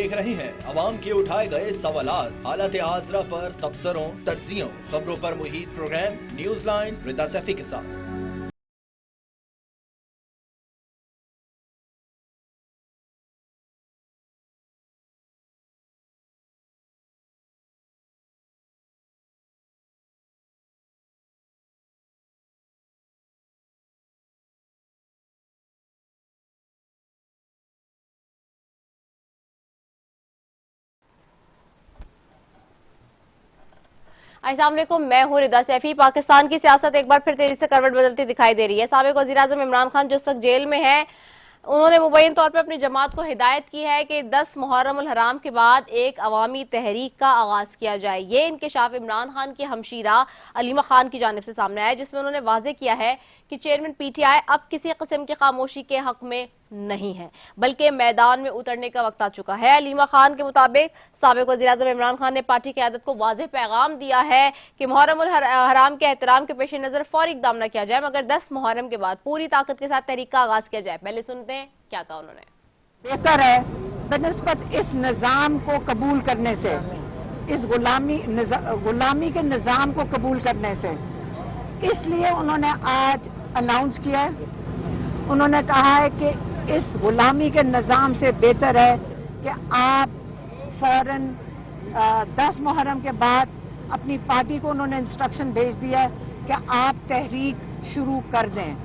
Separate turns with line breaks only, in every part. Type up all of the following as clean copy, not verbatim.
देख रहे हैं अवाम के उठाए गए सवालात, हालत आसरा पर तबसरों, तज्जियों, खबरों पर मुहित प्रोग्राम न्यूज लाइन रिदा सैफी के साथ।
अस्सलाम वालेकुम, मैं हूँ रिदा सैफी। पाकिस्तान की सियासत एक बार फिर तेजी से करवट बदलती दिखाई दे रही है। साबिक वज़ीर-ए-आज़म इमरान खान जिस वक्त जेल में है, उन्होंने मुबैन तौर पर अपनी जमात को हिदायत की है कि 10 मुहर्रम उल हराम के बाद एक अवामी तहरीक का आगाज किया जाए। ये इंकशाफ इमरान खान की हमशीरा अलीमा खान की जानिब से सामने आया, जिसमें उन्होंने वाजे किया है कि चेयरमैन पीटीआई अब किसी किस्म की खामोशी के हक में नहीं है, बल्कि मैदान में उतरने का वक्त आ चुका है। अलीमा खान के मुताबिक साबिक वज़ीर-ए-आज़म इमरान खान ने पार्टी क़यादत को वाज़ेह पैगाम दिया है कि मुहर्रम उल हराम के एहतराम के पेश नजर फौरी इक़दाम न किया जाए, मगर 10 मुहर्रम के बाद पूरी ताकत के साथ तहरीक का आगाज किया जाए। पहले सुनते हैं क्या कहा उन्होंने।
बेहतर है बनिस्बत इस निज़ाम को कबूल करने से, इस गुलामी के निज़ाम को कबूल करने से, इसलिए उन्होंने आज अनाउंस किया है, उन्होंने कहा है कि इस गुलामी के निज़ाम से बेहतर है कि आप फौरन 10 मुहर्रम के बाद अपनी पार्टी को उन्होंने इंस्ट्रक्शन भेज दिया है कि आप तहरीक शुरू कर दें।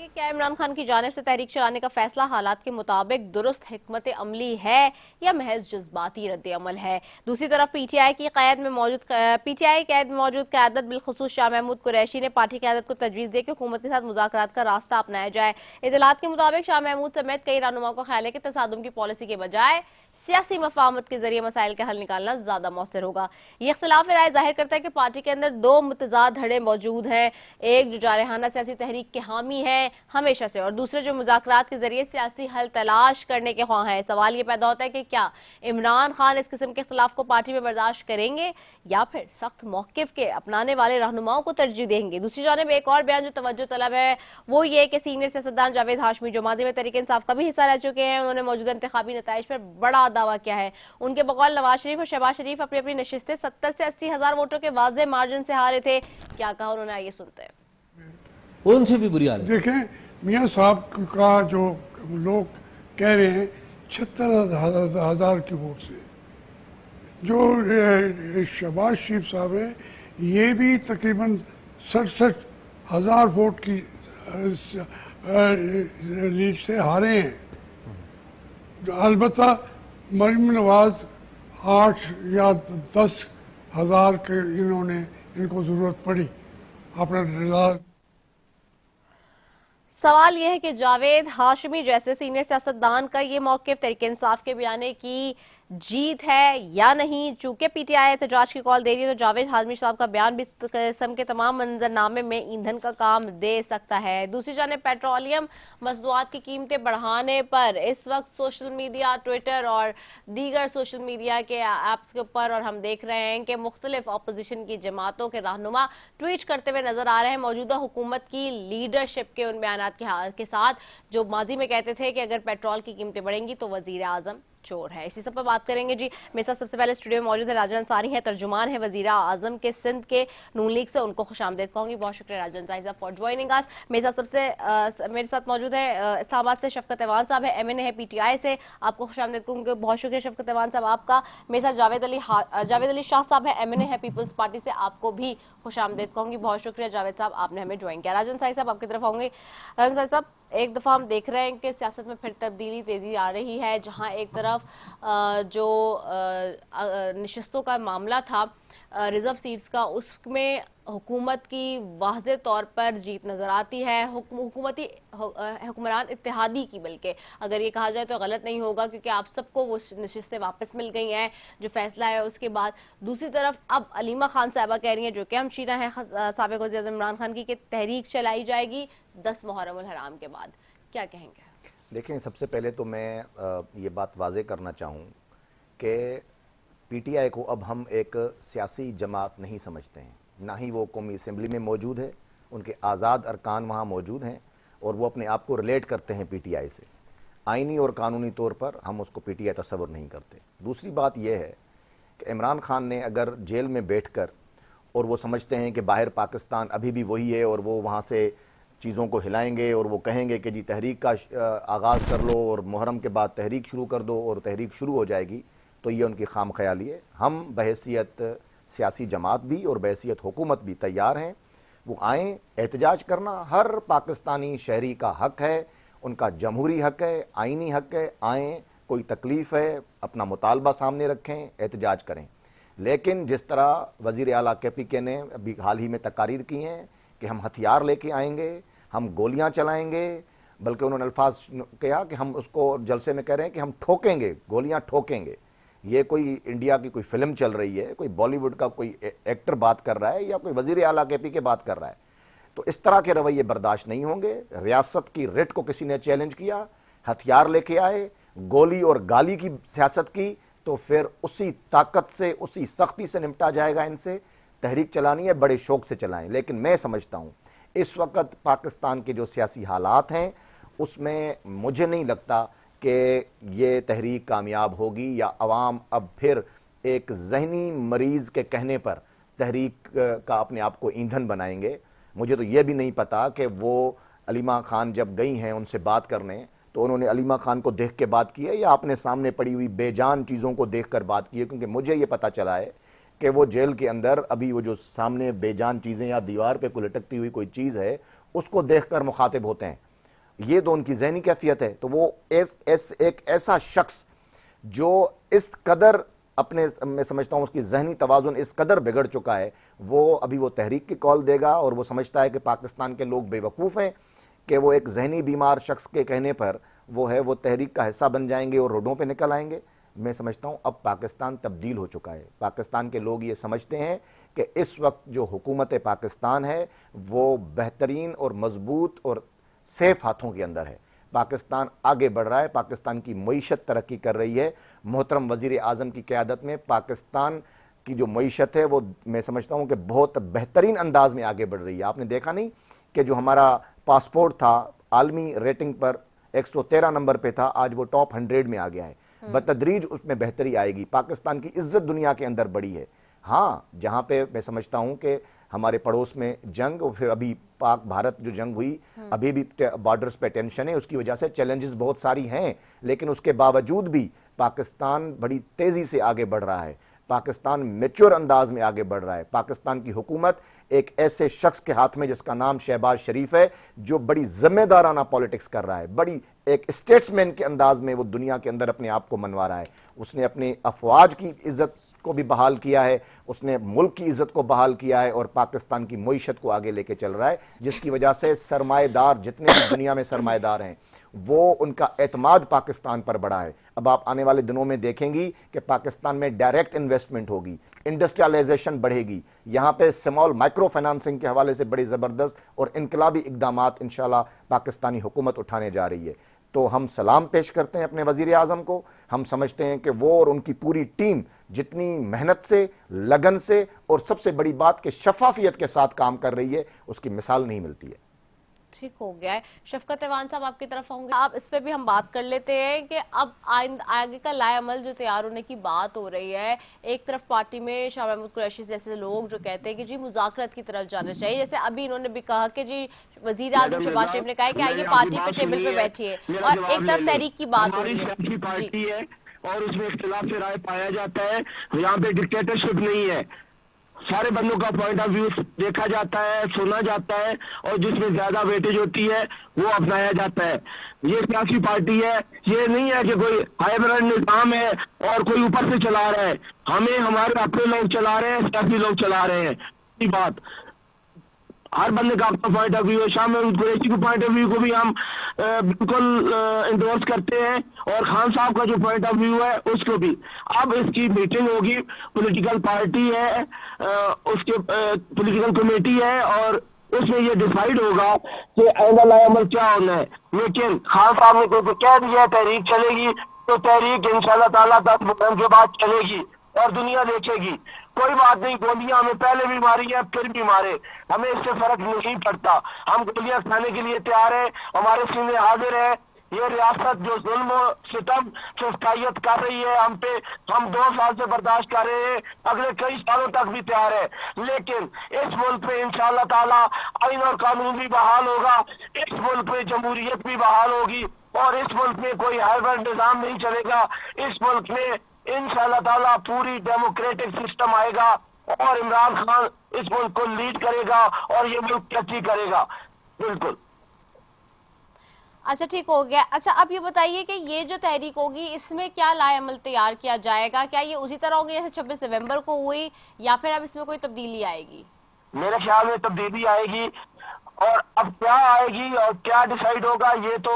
क्या इमरान खान की जानिब से तहरीक चलाने का फैसला हालात के मुताबिक दुरुस्त हिकमत अमली है या महज जज्बाती रद्द अमल है? दूसरी तरफ पीटीआई कैद में मौजूद क़यादत बिलखुसूस शाह महमूद कुरैशी ने पार्टी क़यादत को तजवीज़ दी कि हुकूमत के साथ मुज़ाकरात का रास्ता अपनाया जाए। इत्तलात के मुताबिक शाह महमूद समेत कई रहनुमाओं का ख्याल है कि तसादुम की पॉलिसी के बजाय सियासी मफाहमत के जरिए मसाइल का हल निकालना ज्यादा मौसर होगा। ये इख्तिलाफ राय जाहिर करता है कि पार्टी के अंदर दो मुतजाद धड़े मौजूद हैं, एक जो जारहाना सियासी तहरीक के हामी है हमेशा से, और दूसरे जो मुज़ाकरात के जरिए सियासी हल तलाश करने के ख्वाह है। सवाल ये पैदा होता है कि क्या इमरान खान इस किस्म के इख्तिलाफ को पार्टी में बर्दाश्त करेंगे या फिर सख्त मौक़िफ़ के अपनाने वाले रहनुमाओं को तरजीह देंगे। दूसरी जानिब एक और बयान जो तवज्जो तलब है वो ये कि सीनियर सियासतदान जावेद हाशमी, जो माजी में तहरीक इंसाफ का भी हिस्सा रह चुके हैं, उन्होंने मौजूदा इंतखाबी नताइज पर बड़ा दावा किया है। उनके बकौल नवाज शरीफ और शहबाज शरीफ अपनी अपनी नशिस्तें 70 से 80 हजार वोटों के वाज़ेह मार्जिन से हारे थे। क्या कहा उन्होंने, आइए सुनते हैं।
उनसे भी बुरी हालत।
देखें, मियाँ साहब का जो लोग कह रहे हैं 76,000 के वोट से, जो शहबाज शरीफ साहब है ये भी तकरीबन 67,000 वोट की लीड से हारे हैं। अलबत्ता मरीम नवाज 8 या 10,000 के इनको ज़रूरत पड़ी अपना रिजल्ट।
सवाल यह है कि जावेद हाशमी जैसे सीनियर सियासतदान का ये मौक़िफ़ तहरीक इंसाफ के बयाने की जीत है या नहीं। चूंकि पीटीआई एहतजाज की कॉल दे रही है तो जावेद हाशमी साहब का बयान भी इस किस्म के तमाम मंजरनामे में ईंधन का काम दे सकता है। दूसरी जानिब पेट्रोलियम मसनूआत की कीमतें बढ़ाने पर इस वक्त सोशल मीडिया, ट्विटर और दीगर सोशल मीडिया के ऐप्स के ऊपर, और हम देख रहे हैं कि मुख्तलिफ अपोजिशन की जमातों के रहनुमा ट्वीट करते हुए नजर आ रहे हैं मौजूदा हुकूमत की लीडरशिप के उन बयानात के साथ जो माजी में कहते थे कि अगर पेट्रोल की कीमतें बढ़ेंगी तो वजीर आजम चोर है। इसी सब पर बात करेंगे जी। मेरे साथ सबसे पहले स्टूडियो में मौजूद है राजन अंसारी है, तर्जुमान है वजीर आजम के सिंध के, नून लीग से। उनको खुशामदीद कहूंगी। बहुत शुक्रिया राजन अंसारी फॉर ज्वाइनिंग अस। मेरे साथ मौजूद है इस्लामाबाद से शफकत ऐवान साहब है, एमएनए है पीटीआई से। आपको खुशामदीद कहूंगी। बहुत शुक्रिया शफकत ऐवान साहब आपका। मेरे साथ जावेद अली शाह साहब है, एमएनए है पीपल्स पार्टी से। आपको भी खुशामदीद कहूंगी। बहुत शुक्रिया जावेद साहब, आपने हमें ज्वाइन किया। राजन अंसारी साहब आपकी तरफ आऊंगी। राजन अंसारी साहब, एक दफ़ा हम देख रहे हैं कि सियासत में फिर तब्दीली तेज़ी आ रही है, जहां एक तरफ जो नशिस्तों का मामला था रिजर्व सीट्स का, उसमें हुकूमत की वाज़ेह तौर पर जीत नज़र आती है, हुक्मरान इत्तेहादी की। बल्कि अगर ये कहा जाए तो गलत नहीं होगा, क्योंकि आप सबको वो नशिस्तें वापस मिल गई हैं जो फैसला है उसके बाद। दूसरी तरफ अब अलीमा खान साहबा कह रही हैं, जो कि हमशीरा हैं साबिक़ वज़ीर-ए-आज़म इमरान खान की, कि तहरीक चलाई जाएगी 10 मुहर्रम उल हराम के बाद। क्या कहेंगे?
देखें, सबसे पहले तो मैं ये बात वाज़े करना चाहूँ कि पीटीआई को अब हम एक सियासी जमात नहीं समझते हैं, ना ही वो कौमी असम्बली में मौजूद है, उनके आज़ाद अरकान वहाँ मौजूद हैं और वो अपने आप को रिलेट करते हैं पीटीआई से। आईनी और कानूनी तौर पर हम उसको पीटीआई तस्वर नहीं करते। दूसरी बात यह है कि इमरान खान ने अगर जेल में बैठकर और वो समझते हैं कि बाहर पाकिस्तान अभी भी वही है और वो वहाँ से चीज़ों को हिलाएंगे और वो कहेंगे कि जी तहरीक का आगाज़ कर लो और मुहर्रम के बाद तहरीक शुरू कर दो और तहरीक शुरू हो जाएगी, तो ये उनकी खाम ख्याली है। हम बहैसियत सियासी जमात भी और बहैसियत हुकूमत भी तैयार हैं, वो आएँ। एहतजाज करना हर पाकिस्तानी शहरी का हक है, उनका जमहूरी हक है, आइनी हक है। आएँ, कोई तकलीफ़ है अपना मुतालबा सामने रखें, एहतजाज करें। लेकिन जिस तरह वज़ीर आला KPK ने अभी हाल ही में तकारीर की हैं कि हम हथियार लेके आएंगे, हम गोलियां चलाएंगे, बल्कि उन्होंने अल्फाज कहा कि हम उसको जलसे में कह रहे हैं कि हम ठोकेंगे, गोलियां ठोकेंगे। ये कोई इंडिया की कोई फिल्म चल रही है, कोई बॉलीवुड का कोई एक्टर बात कर रहा है या कोई वज़ीर आला KPK बात कर रहा है। तो इस तरह के रवैये बर्दाश्त नहीं होंगे। रियासत की रिट को किसी ने चैलेंज किया, हथियार लेके आए, गोली और गाली की सियासत की, तो फिर उसी ताकत से, उसी सख्ती से निपटा जाएगा। इनसे तहरीक चलानी है, बड़े शौक से चलाएं। लेकिन मैं समझता हूं इस वक्त पाकिस्तान के जो सियासी हालात हैं उसमें मुझे नहीं लगता कि ये तहरीक कामयाब होगी या अवाम अब फिर एक जहनी मरीज के कहने पर तहरीक का अपने आप को ईंधन बनाएंगे। मुझे तो ये भी नहीं पता कि वो अलीमा खान जब गई हैं उनसे बात करने तो उन्होंने अलीमा खान को देख के बात की है या अपने सामने पड़ी हुई बेजान चीज़ों को देखकर बात की है, क्योंकि मुझे ये पता चला है कि वो जेल के अंदर अभी वो जो सामने बेजान चीज़ें या दीवार पे कोई लटकती हुई कोई चीज़ है उसको देखकर मुखातिब होते हैं। ये तो उनकी जहनी कैफियत है। तो वो एक ऐसा शख्स जो इस कदर अपने, मैं समझता हूँ उसकी जहनी तवाज़ुन इस कदर बिगड़ चुका है, वो अभी वो तहरीक की कॉल देगा और वो समझता है कि पाकिस्तान के लोग बेवकूफ़ हैं कि वो एक जहनी बीमार शख्स के कहने पर वो तहरीक का हिस्सा बन जाएंगे और रोडों पे निकल आएंगे। मैं समझता हूँ अब पाकिस्तान तब्दील हो चुका है। पाकिस्तान के लोग ये समझते हैं कि इस वक्त जो हुकूमत पाकिस्तान है वो बेहतरीन और मजबूत और सेफ हाथों के अंदर है। पाकिस्तान आगे बढ़ रहा है, पाकिस्तान की मईशत तरक्की कर रही है। मोहतरम वज़ीर आज़म की क़यादत में पाकिस्तान की जो मईशत है वो मैं समझता हूँ कि बहुत बेहतरीन अंदाज में आगे बढ़ रही है। आपने देखा नहीं कि जो हमारा पासपोर्ट था आलमी रेटिंग पर 113 नंबर पे था, आज वो टॉप 100 में आ गया है। बतदरीज उसमें बेहतरी आएगी। पाकिस्तान की इज्जत दुनिया के अंदर बढ़ी है। हाँ, जहाँ पे मैं समझता हूँ कि हमारे पड़ोस में जंग और फिर अभी पाक भारत जो जंग हुई, अभी भी बॉर्डर्स पे टेंशन है, उसकी वजह से चैलेंजेस बहुत सारी हैं, लेकिन उसके बावजूद भी पाकिस्तान बड़ी तेज़ी से आगे बढ़ रहा है। पाकिस्तान मैच्योर अंदाज में आगे बढ़ रहा है। पाकिस्तान की हुकूमत एक ऐसे शख्स के हाथ में जिसका नाम शहबाज शरीफ है, जो बड़ी जिम्मेदाराना पॉलिटिक्स कर रहा है, बड़ी एक स्टेट्समैन के अंदाज में वो दुनिया के अंदर अपने आप को मनवा रहा है। उसने अपनी अफवाज की इज्जत को भी बहाल किया है, उसने मुल्क की इज्जत को बहाल किया है और पाकिस्तान की मईशत को आगे लेके चल रहा है, जिसकी वजह से सरमाएदार जितने भी दुनिया में सरमाएदार हैं वो उनका एतमाद पाकिस्तान पर बढ़ा है। अब आप आने वाले दिनों में देखेंगी कि पाकिस्तान में डायरेक्ट इन्वेस्टमेंट होगी, इंडस्ट्रियलाइजेशन बढ़ेगी, यहाँ पे स्मॉल माइक्रो फाइनेंसिंग के हवाले से बड़ी ज़बरदस्त और इनकलाबी इकदामात इंशाल्लाह पाकिस्तानी हुकूमत उठाने जा रही है। तो हम सलाम पेश करते हैं अपने वज़ीर आज़म को। हम समझते हैं कि वो और उनकी पूरी टीम जितनी मेहनत से, लगन से और सबसे बड़ी बात कि शफाफियत के साथ काम कर रही है, उसकी मिसाल नहीं मिलती है।
ठीक हो गया है। शफकत ऐवान साहब आपकी तरफ होंगे, आप इस पे भी हम बात कर लेते हैं कि अब आगे का लाएअमल जो तैयार होने की बात हो रही है। एक तरफ पार्टी में शाह महमूद कुरैशी जैसे लोग जो कहते हैं कि जी मुज़ाकरत की तरफ जाना चाहिए, जैसे अभी इन्होंने भी कहा कि जी वज़ीर आज़म शहबाज शरीफ ने कहा कि आइए पार्टी पे टेबल पे बैठिए, और एक तरफ तहरीक की बात हो रही है
और उसमें इख्तिलाफ से राय पाया जाता है। यहाँ पे डिक्टेटरशिप नहीं है, सारे बंदों का पॉइंट ऑफ व्यू देखा जाता है, सुना जाता है और जिसमें ज्यादा वेटेज होती है वो अपनाया जाता है। ये सियासी पार्टी है, ये नहीं है कि कोई हाइब्रिड निजाम है और कोई ऊपर से चला रहा है। हमें हमारे अपने लोग चला रहे हैं, सियासी लोग चला रहे हैं। ये बात हर बंदे का अपना पॉइंट ऑफ व्यू है। शाह महमूद कुरैशी के पॉइंट ऑफ व्यू को भी हम बिल्कुल इंडोर्स करते हैं और खान साहब का जो पॉइंट ऑफ व्यू है उसको भी। अब इसकी मीटिंग होगी, पॉलिटिकल पार्टी है, उसके पॉलिटिकल कमेटी है और उसमें ये डिसाइड होगा कि आइंदा लाएअमल क्या होना है। लेकिन खान साहब ने तो कह दिया तहरीक चलेगी, तो तहरीक इंशाल्लाह ताला 10 मुहर्रम के बाद चलेगी और दुनिया देखेगी। कोई बात नहीं, गोलियां हमें पहले भी मारी है, फिर भी मारे, हमें इससे फर्क नहीं पड़ता। हम गोलियां खाने के लिए तैयार है, हमारे सीने हाजिर है। ये रियासत जो जुल्म सितम सस्तायत कर रही है हम पे, हम 2 साल से बर्दाश्त कर रहे हैं, अगले कई सालों तक भी तैयार है। लेकिन इस मुल्क पे इंशाअल्लाह ताला आइन और कानून भी बहाल होगा, इस मुल्क पे जमहूरियत भी बहाल होगी और इस मुल्क में कोई हाइब्रिड निजाम नहीं चलेगा। इस मुल्क में इंशाअल्लाह ताला पूरी डेमोक्रेटिक सिस्टम आएगा और इमरान खान इस मुल्क को लीड करेगा और ये मुल्क तरक्की करेगा। बिल्कुल।
अच्छा, ठीक हो गया। अच्छा, अब ये बताइए कि ये जो तहरीक होगी इसमें क्या लाएअमल तैयार किया जाएगा? क्या ये उसी तरह होगी जैसे 26 नवंबर को हुई, या फिर अब इसमें कोई तब्दीली आएगी?
मेरे ख्याल में तब्दीली आएगी, और अब क्या आएगी और क्या डिसाइड होगा ये तो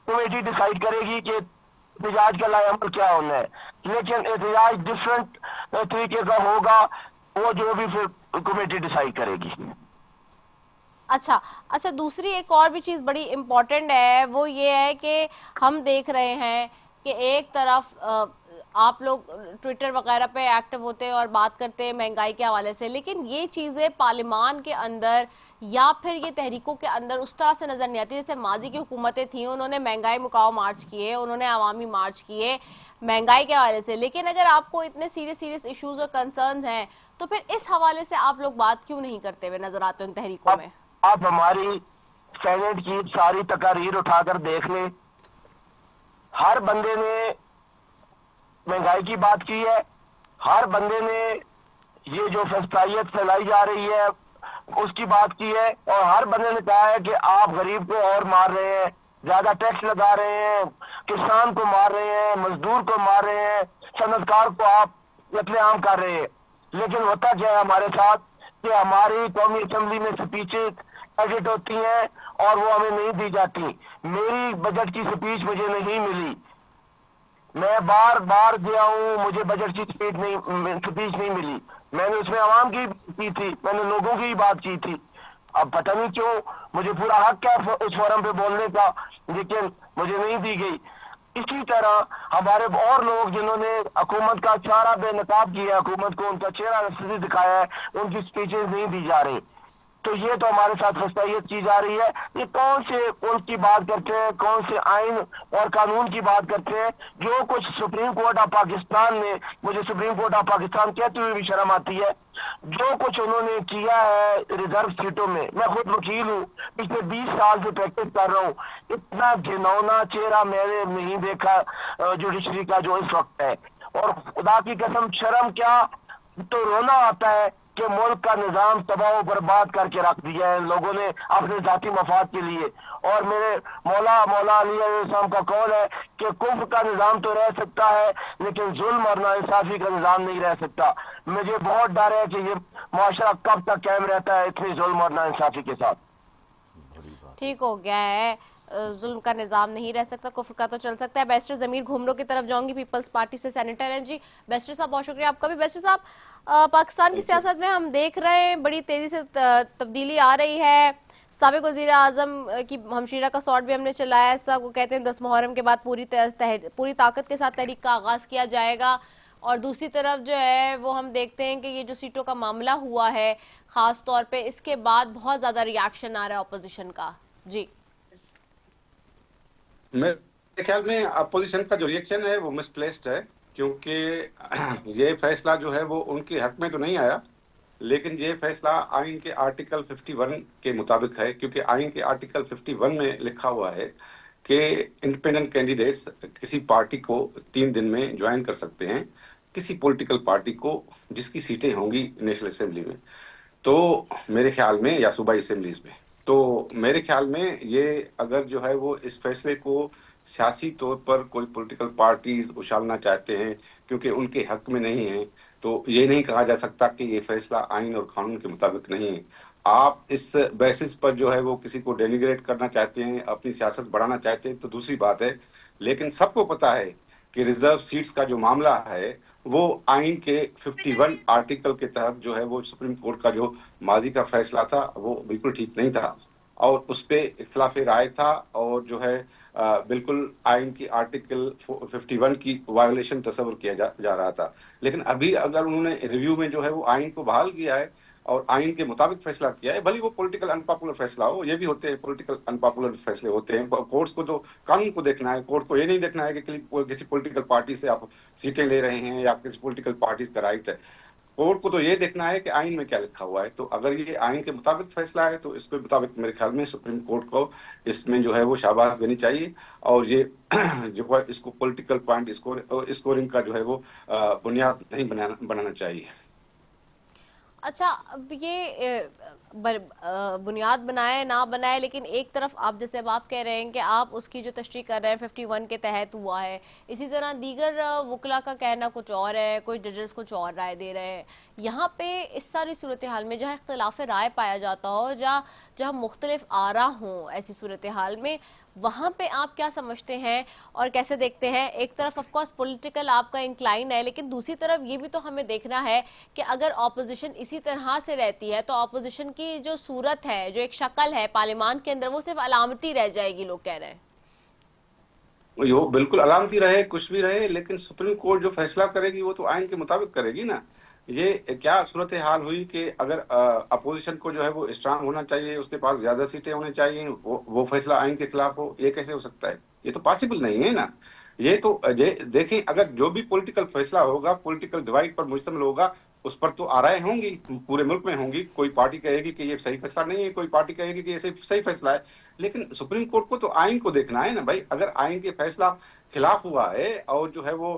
कमेटी डिसाइड करेगी कि एहतजाज का लाएअमल क्या होना है। लेकिन एहतजाज डिफरेंट तरीके का होगा, वो जो भी फिर कमेटी डिसाइड करेगी।
अच्छा, दूसरी एक और भी चीज बड़ी इम्पोर्टेंट है, वो ये है कि हम देख रहे हैं कि एक तरफ आप लोग ट्विटर वगैरह पे एक्टिव होते हैं और बात करते हैं महंगाई के हवाले से, लेकिन ये चीजें पार्लियामान के अंदर या फिर ये तहरीकों के अंदर उस तरह से नजर नहीं आती जैसे माजी की हुकूमतें थी। उन्होंने महंगाई मुकाओ मार्च किए, उन्होंने अवामी मार्च किए महंगाई के हवाले से, लेकिन अगर आपको इतने सीरियस इश्यूज और कंसर्न्स हैं तो फिर इस हवाले से आप लोग बात क्यों नहीं करते हुए नजर आते उन तहरीकों में?
आप हमारी सेनेट की सारी तकारीर उठाकर देख लें, हर बंदे ने महंगाई की बात की है, हर बंदे ने ये जो फस्तायत फैलाई जा रही है उसकी बात की है, और हर बंदे ने कहा है कि आप गरीब को और मार रहे हैं, ज्यादा टैक्स लगा रहे हैं, किसान को मार रहे हैं, मजदूर को मार रहे हैं, सनतकार को आप कत्लेआम कर रहे हैं। लेकिन होता क्या है हमारे साथ कि हमारी कौमी असेंबली में स्पीचेस एडिट होती हैं और वो हमें नहीं दी जाती। मेरी बजट की स्पीच मुझे नहीं मिली, मैं बार बार गया हूं, मुझे बजट की स्पीच नहीं मिली। मैंने उसमें आवाम की थी, मैंने लोगों की बात की थी। अब पता नहीं क्यों मुझे पूरा हक है उस फोरम पे बोलने का, लेकिन मुझे नहीं दी गई। इसी तरह हमारे और लोग जिन्होंने हुकूमत का चेहरा बेनकाब किया, हुकूमत को उनका चेहरा नफसी दिखाया है, उनकी स्पीचेस नहीं दी जा रही। तो ये तो हमारे साथ फस्तायत की जा रही है। ये कौन से मुल्क की बात करते हैं, कौन से आइन और कानून की बात करते हैं? जो कुछ सुप्रीम कोर्ट ऑफ पाकिस्तान ने, मुझे सुप्रीम कोर्ट ऑफ पाकिस्तान कहते हुए भी शर्म आती है, जो कुछ उन्होंने किया है रिजर्व सीटों में। मैं खुद वकील हूँ, पिछले 20 साल से प्रैक्टिस कर रहा हूँ, इतना घिनौना चेहरा मैंने नहीं देखा जुडिशरी का जो इस वक्त है। और खुदा की कसम शर्म क्या, तो रोना आता है कि मुल्क का निजाम तबाह बर्बाद करके रख दिया है लोगों ने अपने जाती मफाद के लिए। और मेरे मौला अली अलैहिस्सलाम का कौल है कि कुफ्र का निजाम तो रह सकता है लेकिन जुल्म और नाइंसाफी का निजाम नहीं रह सकता। मुझे बहुत डर है कि ये मुआशरा कब तक कायम रहता है इतनी जुल्म और नाइंसाफी के साथ।
ठीक हो गया है, जुल्म का निजाम नहीं रह सकता, कुफ्र का तो चल सकता है। बैरिस्टर जमीर घुमरो की तरफ जाऊंगी, पीपल्स पार्टी से सेनेटर हैं जी। बैरिस्टर साहब बहुत शुक्रिया आपका भी। बैरिस्टर साहब, पाकिस्तान की सियासत में हम देख रहे हैं बड़ी तेजी से तब्दीली आ रही है। साबिक वज़ीर आज़म की हमशीरा का शॉट भी हमने चलाया है, सब वो कहते हैं 10 मुहर्रम के बाद पूरी ताकत के साथ तहरीक का आगाज किया जाएगा। और दूसरी तरफ जो है वो हम देखते हैं कि ये जो सीटों का मामला हुआ है खास तौर पे, इसके बाद बहुत ज्यादा रिएक्शन आ रहा है अपोजिशन का। जी,
मेरे ख्याल में अपोजिशन का जो रिएक्शन है वो मिसप्लेस्ड है, क्योंकि ये फैसला जो है वो उनके हक में तो नहीं आया, लेकिन ये फैसला आइन के आर्टिकल 51 के मुताबिक है। क्योंकि आइन के आर्टिकल 51 में लिखा हुआ है कि इंडिपेंडेंट कैंडिडेट्स किसी पार्टी को 3 दिन में ज्वाइन कर सकते हैं, किसी पॉलिटिकल पार्टी को जिसकी सीटें होंगी नेशनल असेंबली में, तो मेरे ख्याल में, या सूबाई असेंबलीज में। तो मेरे ख्याल में ये अगर जो है वो इस फैसले को सियासी तौर पर कोई पॉलिटिकल पार्टीज उछालना चाहते हैं क्योंकि उनके हक में नहीं है, तो ये नहीं कहा जा सकता कि ये फैसला आइन और कानून के मुताबिक नहीं है। आप इस बेसिस पर जो है वो किसी को डेनिग्रेट करना चाहते हैं, अपनी सियासत बढ़ाना चाहते हैं, तो दूसरी बात है। लेकिन सबको पता है कि रिजर्व सीट्स का जो मामला है वो आइन के 51 आर्टिकल के तहत जो है वो सुप्रीम कोर्ट का जो माजी का फैसला था वो बिल्कुल ठीक नहीं था और उस पे इख्तिलाफ राय था, और जो है बिल्कुल आइन की आर्टिकल 51 की वायोलेशन तस्वर किया जा रहा था। लेकिन अभी अगर उन्होंने रिव्यू में जो है वो आइन को बहाल किया है, और आइन के मुताबिक फैसला किया है, भले वो पॉलिटिकल अनपॉपुलर फैसला हो, ये भी होते हैं पॉलिटिकल अनपॉपुलर फैसले होते हैं। कोर्ट्स को तो कानून को देखना है, कोर्ट को ये नहीं देखना है कि किसी पॉलिटिकल पार्टी से आप सीटें ले रहे हैं या किसी पॉलिटिकल पार्टी का राइट है। कोर्ट को तो ये देखना है कि आइन में क्या लिखा हुआ है। तो अगर ये आइन के मुताबिक फैसला है तो इसके मुताबिक मेरे ख्याल में सुप्रीम कोर्ट को इसमें जो है वो शाबाश देनी चाहिए, और ये जो है इसको पॉलिटिकल पॉइंट स्कोरिंग का जो है वो बुनियाद नहीं बनाना चाहिए।
अच्छा, अब ये बुनियाद बनाए ना बनाए, लेकिन एक तरफ आप जैसे अब आप कह रहे हैं कि आप उसकी जो तशरीह कर रहे हैं 51 के तहत हुआ है, इसी तरह दीगर वकला का कहना कुछ और है, कोई जजेस कुछ और राय दे रहे हैं। यहाँ पे इस सारी सूरत हाल में जहाँ इख्तिलाफ राय पाया जाता हो, जहाँ मुख्तलिफ आरा हों, ऐसी सूरत हाल में वहाँ पे आप क्या समझते हैं और कैसे देखते हैं? एक तरफ ऑफ कोर्स पॉलिटिकल आपका इंक्लाइन है, लेकिन दूसरी तरफ ये भी तो हमें देखना है कि अगर ऑपोजिशन इसी तरह से रहती है तो ऑपोजिशन की जो सूरत है, जो एक शक्ल है पार्लियामान के अंदर, वो सिर्फ अलामती रह जाएगी, लोग कह रहे हैं।
वो बिल्कुल अलामती रहे, कुछ भी रहे, लेकिन सुप्रीम कोर्ट जो फैसला करेगी वो तो आइन के मुताबिक करेगी ना। ये क्या सूरत हाल हुई कि अगर अपोजिशन को जो है वो स्ट्रांग होना चाहिए, उसके पास ज्यादा सीटें होनी चाहिए, वो फैसला आइन के खिलाफ हो, ये कैसे हो सकता है? ये तो पॉसिबल नहीं है ना। ये तो देखें, अगर जो भी पॉलिटिकल फैसला होगा पॉलिटिकल डिवाइड पर मुश्तमिल होगा, उस पर तो आराएं होंगी, पूरे मुल्क में होंगी। कोई पार्टी कहेगी कि ये सही फैसला नहीं है, कोई पार्टी कहेगी कि ये सही फैसला है, लेकिन सुप्रीम कोर्ट को तो आइन को देखना है ना भाई। अगर आइन के फैसला खिलाफ हुआ है और जो है वो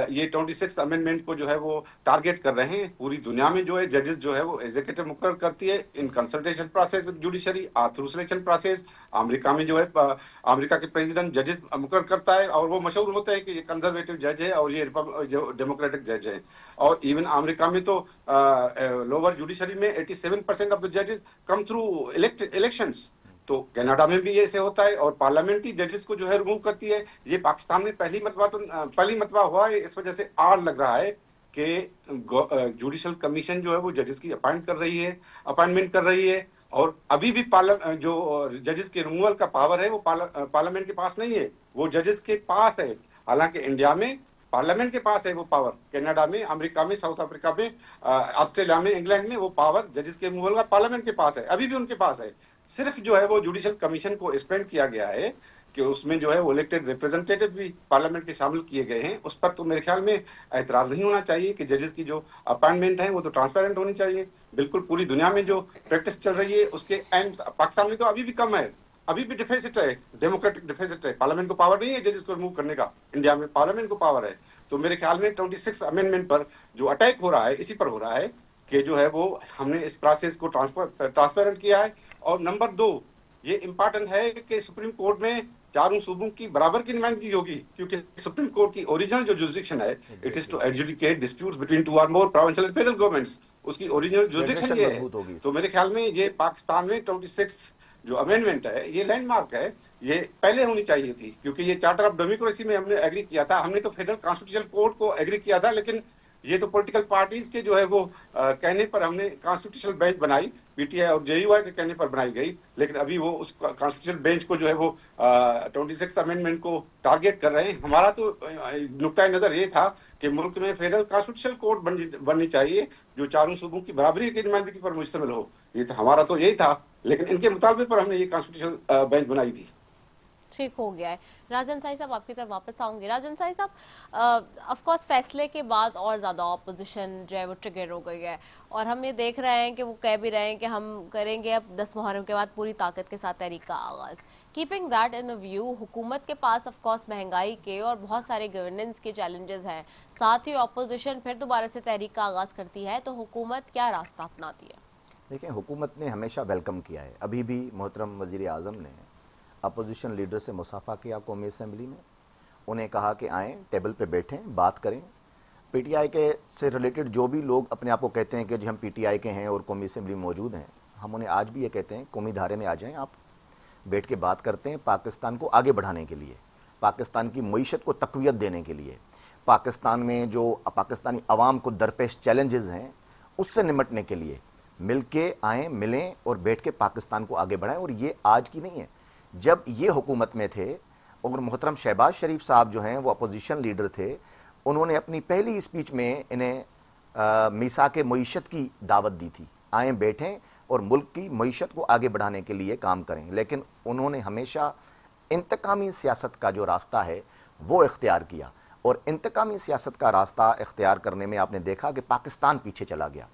ये 26 अमेंडमेंट को जो है वो टारगेट कर रहे हैं, पूरी दुनिया में जो है जजेस जो है वो एग्जीक्यूटिव मुकर्रर करती है in consultation process with judiciary, through selection process. America में जो है अमेरिका के प्रेसिडेंट जजेस मुकर्रर करता है और वो मशहूर होते हैं कि ये कंजर्वेटिव जज है और ये जो डेमोक्रेटिक जज है। और इवन अमेरिका में तो लोअर जुडिशरी में 87% ऑफ द जजेस कम थ्रू इलेक्शंस। तो कनाडा में भी ऐसे होता है और पार्लियामेंट्री जजेस को जो है रिमूव करती है। ये पाकिस्तान में पहली मरतबा हुआ है, इस वजह से आड़ लग रहा है कि जुडिशल कमीशन जो है वो जजेस की अपॉइंटमेंट कर रही है। और अभी भी जो जजेस के रिमूवल का पावर है वो पार्लियामेंट के पास नहीं है, वो जजेस के पास है। हालांकि इंडिया में पार्लियामेंट के पास है वो पावर, कनाडा में, अमेरिका में, साउथ अफ्रीका में, ऑस्ट्रेलिया में, इंग्लैंड में वो पावर जजेस के रिमूवल का पार्लियामेंट के पास है, अभी भी उनके पास है। सिर्फ जो है वो जुडिशल कमीशन को एक्सपेंड किया गया है कि उसमें जो है वो इलेक्टेड रिप्रेजेंटेटिव भी पार्लियामेंट के शामिल किए गए हैं। उस पर तो मेरे ख्याल में ऐतराज नहीं होना चाहिए कि जजेस की जो अपॉइंटमेंट है वो तो ट्रांसपेरेंट होनी चाहिए। बिल्कुल पूरी दुनिया में जो प्रैक्टिस चल रही है उसके पाकिस्तान में तो अभी भी कम है, अभी भी डिफिसिट है, डेमोक्रेटिक डिफिसिट है। पार्लियामेंट को पावर नहीं है जजेस को रिमूव करने का, इंडिया में पार्लियामेंट को पावर है। तो मेरे ख्याल में 26 अमेंडमेंट पर जो अटैक हो रहा है इसी पर हो रहा है कि जो है वो हमने इस प्रोसेस को ट्रांसपेरेंट किया है। और नंबर 2, ये इंपॉर्टेंट है कि सुप्रीम कोर्ट में चारों सूबों की बराबर की नुमाइंदगी होगी, क्योंकि सुप्रीम कोर्ट की ओरिजिनल जो जुरिसडिक्शन है it is to adjudicate disputes between 2 और more provincial and federal governments, उसकी ओरिजिनल जुरिसडिक्शन ये है। तो मेरे ख्याल में ये पाकिस्तान में 26 जो अमेंडमेंट है ये लैंडमार्क है, ये पहले होनी चाहिए थी, क्योंकि ये चार्टर ऑफ डेमोक्रेसी में हमने एग्री किया था, हमने तो फेडरल कॉन्स्टिट्यूशनल कोर्ट को एग्री किया था, लेकिन ये तो पॉलिटिकल पार्टीज के जो है वो कहने पर हमने कॉन्स्टिट्यूशनल बेंच बनाई, पीटीआई और जेयूआई के कहने पर बनाई गई, लेकिन अभी वो उस कॉन्स्टिट्यूशनल बेंच को जो है वो 26 अमेंडमेंट को टारगेट कर रहे हैं। हमारा तो नुक्ता नजर ये था कि मुल्क में फेडरल कॉन्स्टिट्यूशनल कोर्ट बननी चाहिए जो चारों सूबों की बराबरी की नुमाइंदगी पर मुश्तमिल हो। ये तो हमारा तो यही था, लेकिन इनके मुतालबे पर हमने ये कॉन्स्टिट्यूशनल बेंच बनाई थी।
ठीक हो गया है। राजन साई साहब आपकी तरफ वापस आऊंगे। राजन साई साहब, ऑफ कोर्स फैसले के बाद और ज़्यादा ऑपोजिशन जो है वो ट्रिगर हो गई है और हम ये देख रहे हैं कि वो कह भी रहे हैं कि हम करेंगे अब 10 मुहर्रम के बाद पूरी ताकत के साथ तहरीक का आगाज़। कीपिंग दैट इन व्यू, हुकूमत के पास ऑफ कोर्स महंगाई के और बहुत सारे गवर्नेंस के चैलेंजेस हैं, साथ ही ऑपोजिशन फिर दोबारा से तहरीक का आगाज़ करती है, तो हुकूमत क्या रास्ता अपनाती है?
देखिए, हुकूमत ने हमेशा वेलकम किया है। अभी भी मोहतरम वज़ीर आज़म ने अपोजिशन लीडर से मुसाफा किया कौमी असम्बली में, उन्हें कहा कि आएँ, टेबल पे बैठें, बात करें। पीटीआई के से रिलेटेड जो भी लोग अपने आप को कहते हैं कि जी हम पीटीआई के हैं और कौमी असम्बली में मौजूद हैं, हम उन्हें आज भी ये कहते हैं कौमी धारे में आ जाएं, आप बैठ के बात करते हैं पाकिस्तान को आगे बढ़ाने के लिए, पाकिस्तान की मईशत को तक़वियत देने के लिए, पाकिस्तान में जो पाकिस्तानी अवाम को दरपेश चैलेंजेस हैं उससे निमटने के लिए मिल के आएँ, मिलें और बैठ के पाकिस्तान को आगे बढ़ाएं। और ये आज की नहीं है, जब ये हुकूमत में थे और मोहतरम शहबाज शरीफ साहब जो हैं वो अपोजिशन लीडर थे, उन्होंने अपनी पहली स्पीच में इन्हें मीसाक मईशत की दावत दी थी आए बैठें और मुल्क की मईशत को आगे बढ़ाने के लिए काम करें। लेकिन उन्होंने हमेशा इंतकामी सियासत का जो रास्ता है वो इख्तियार किया, और इंतकामी सियासत का रास्ता इख्तियार करने में आपने देखा कि पाकिस्तान पीछे चला गया।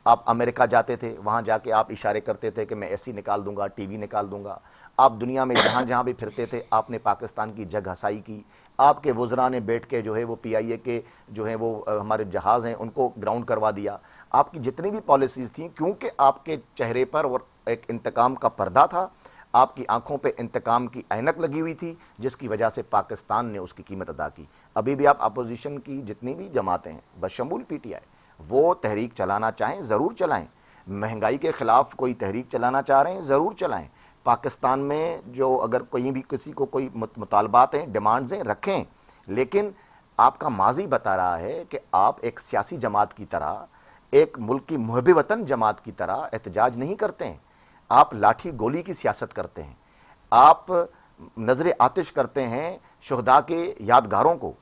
आप अमेरिका जाते थे, वहाँ जाके आप इशारे करते थे कि मैं ऐसी निकाल दूंगा, टीवी निकाल दूंगा। आप दुनिया में जहाँ जहाँ भी फिरते थे आपने पाकिस्तान की जग हसाई की। आपके वज़रा ने बैठ के जो है वो PIA के जो है वो हमारे जहाज़ हैं उनको ग्राउंड करवा दिया। आपकी जितनी भी पॉलिसीज़ थी, क्योंकि आपके चेहरे पर और एक इंतकाम का पर्दा था, आपकी आंखों पे इंतकाम की ऐनक लगी हुई थी, जिसकी वजह से पाकिस्तान ने उसकी कीमत अदा की। अभी भी आप अपोजिशन की जितनी भी जमातें हैं बशमूल PTI, वो तहरीक चलाना चाहें ज़रूर चलाएं। महंगाई के ख़िलाफ़ कोई तहरीक चलाना चाह रहे हैं ज़रूर चलाएं। पाकिस्तान में जो अगर कहीं भी किसी को कोई मुतालबात हैं, डिमांड्स हैं, रखें। लेकिन आपका माजी बता रहा है कि आप एक सियासी जमात की तरह, एक मुल्क की मुहब्बे वतन जमात की तरह एहतजाज नहीं करते हैं। आप लाठी गोली की सियासत करते हैं। आप नजर आतिश करते हैं शुहदा के यादगारों को।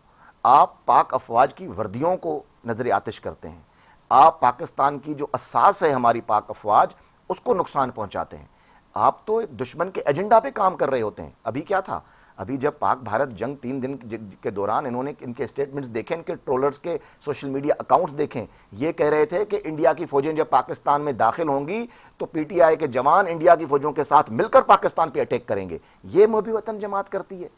आप पाक अफवाज की वर्दियों को नजर आतिश करते हैं। आप पाकिस्तान की जो असास है हमारी पाक अफवाज, उसको नुकसान पहुंचाते हैं। आप तो एक दुश्मन के एजेंडा पे काम कर रहे होते हैं। अभी क्या था, अभी जब पाक भारत जंग 3 दिन के दौरान इन्होंने इनके स्टेटमेंट्स देखें, इनके ट्रोलर्स के सोशल मीडिया अकाउंट्स देखें, ये कह रहे थे कि इंडिया की फौजें जब पाकिस्तान में दाखिल होंगी तो PTI के जवान इंडिया की फौजों के साथ मिलकर पाकिस्तान पे अटैक करेंगे। ये मुहब्बे वतन जमात करती है।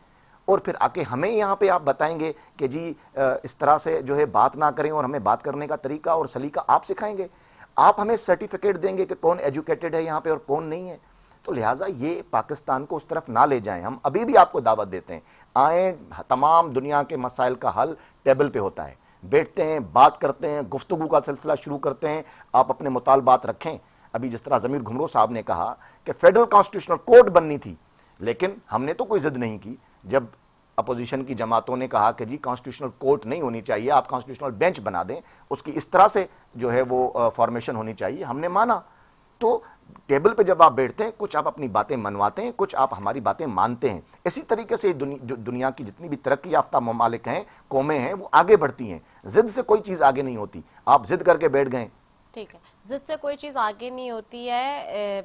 और फिर आके हमें यहाँ पे आप बताएंगे कि जी इस तरह से जो है बात ना करें, और हमें बात करने का तरीका और सलीका आप सिखाएंगे। आप हमें सर्टिफिकेट देंगे कि कौन एजुकेटेड है यहाँ पे और कौन नहीं है। तो लिहाजा ये पाकिस्तान को उस तरफ ना ले जाएं। हम अभी भी आपको दावत देते हैं, आए, तमाम दुनिया के मसाइल का हल टेबल पे होता है। बैठते हैं, बात करते हैं, गुफ्तगू का सिलसिला शुरू करते हैं। आप अपने मुतालबात रखें। अभी जिस तरह ज़मीर घुमरो साहब ने कहा कि फेडरल कॉन्स्टिट्यूशनल कोर्ट बननी थी, लेकिन हमने तो कोई जिद नहीं की। जब अपोजिशन की जमातों ने कहा कि जी कॉन्स्टिट्यूशनल कोर्ट नहीं होनी चाहिए, आप कॉन्स्टिट्यूशनल बेंच बना दें, उसकी इस तरह से जो है वो फॉर्मेशन होनी चाहिए, हमने माना। तो टेबल पे जब आप बैठते हैं, कुछ आप अपनी बातें मनवाते हैं, कुछ आप हमारी बातें मानते हैं। इसी तरीके से दुनिया की जितनी भी तरक्की याफ्ता ममालिक हैं, कौमें हैं, वो आगे बढ़ती हैं। जिद से कोई चीज़ आगे नहीं होती। आप जिद करके बैठ गए,
ठीक है, जिद से कोई चीज़ आगे नहीं होती है।